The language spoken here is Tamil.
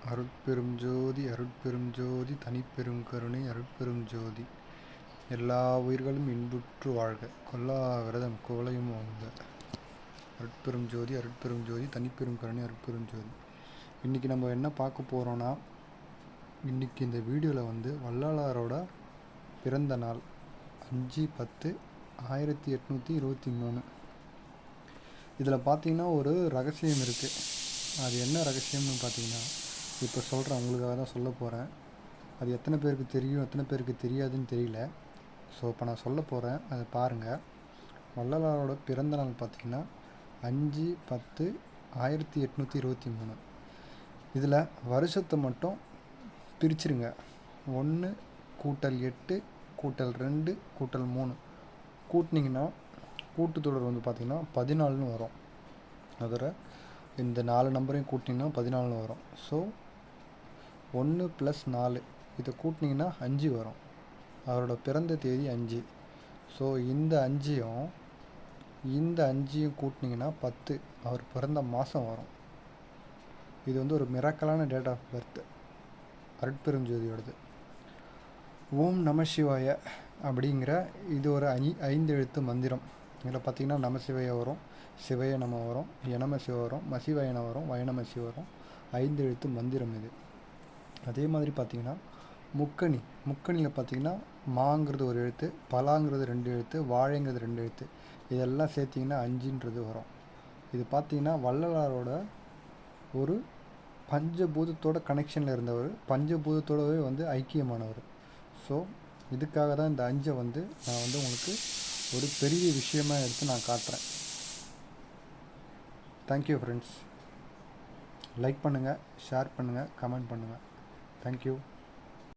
அருட்பெரும் ஜோதி அருட்பெரும் ஜோதி தனிப்பெரும் கருணை அருட்பெரும் ஜோதி. எல்லா உயிர்களும் இன்புற்று வாழ்க, கொல்லா விரதம் கோலையும் வாழ்க. அருட்பெரும் ஜோதி அருட்பெரும் ஜோதி தனிப்பெரும் கருணை அருட்பெரும் ஜோதி. இன்றைக்கி நம்ம என்ன பார்க்க போகிறோன்னா, இன்றைக்கி இந்த வீடியோவில் வள்ளலாரோட பிறந்த நாள் 5/10/1823. இதில் பார்த்திங்கன்னா ஒரு ரகசியம் இருக்குது. அது என்ன ரகசியம்னு பார்த்தீங்கன்னா, இப்போ சொல்கிறேன், உங்களுக்காக தான் சொல்ல போகிறேன். அது எத்தனை பேருக்கு தெரியும் எத்தனை பேருக்கு தெரியாதுன்னு தெரியல. ஸோ இப்போ நான் சொல்ல போகிறேன், அதை பாருங்கள். வள்ளலாரோட பிறந்த நாள் பார்த்திங்கன்னா 5/10/1823. இதில் வருஷத்தை மட்டும் பிரிச்சுருங்க. 1 + 8 + 2 + 3 கூட்டினீங்கன்னா கூட்டுத்தொடர் பார்த்திங்கன்னா 14ன்னு வரும். அதோட இந்த 4 நம்பரையும் கூட்டினீங்கன்னா 14ன்னு வரும். ஸோ 1 + 4 இதை கூட்டினீங்கன்னா 5 வரும். அவரோட பிறந்த தேதி 5. ஸோ இந்த 5யும் கூட்டினீங்கன்னா 10. அவர் பிறந்த மாதம் வரும். இது ஒரு மிராக்கலான டேட் ஆஃப் பர்த் அருட்பெருஞ்சோதியோடது. ஓம் நம சிவாய அப்படிங்கிற இது ஒரு 5 எழுத்து மந்திரம். இதில் பார்த்திங்கன்னா நமசிவாய வரும், சிவய நம வரும், யனம சிவ வரும், மசிவயன வரும், வயனம சிவ வரும். 5 எழுத்து மந்திரம் இது. அதே மாதிரி பார்த்திங்கன்னா முக்கணியில் பார்த்திங்கன்னா மாங்கிறது ஒரு எழுத்து, பலாங்கிறது 2 எழுத்து, வாழைங்கிறது 2 எழுத்து. இதெல்லாம் சேர்த்திங்கன்னா 5ன்றது வரும். இது பார்த்திங்கன்னா வள்ளலாரோட ஒரு பஞ்சபூதத்தோட கனெக்ஷனில் இருந்தவர், பஞ்சபூதத்தோடவே ஐக்கியமானவர். ஸோ இதுக்காக தான் இந்த 5 நான் உங்களுக்கு ஒரு பெரிய விஷயமாக எடுத்து நான் காட்டுறேன். Thank you friends. லைக் பண்ணுங்கள், ஷேர் பண்ணுங்கள், கமெண்ட் பண்ணுங்கள். தேங்க்யூ.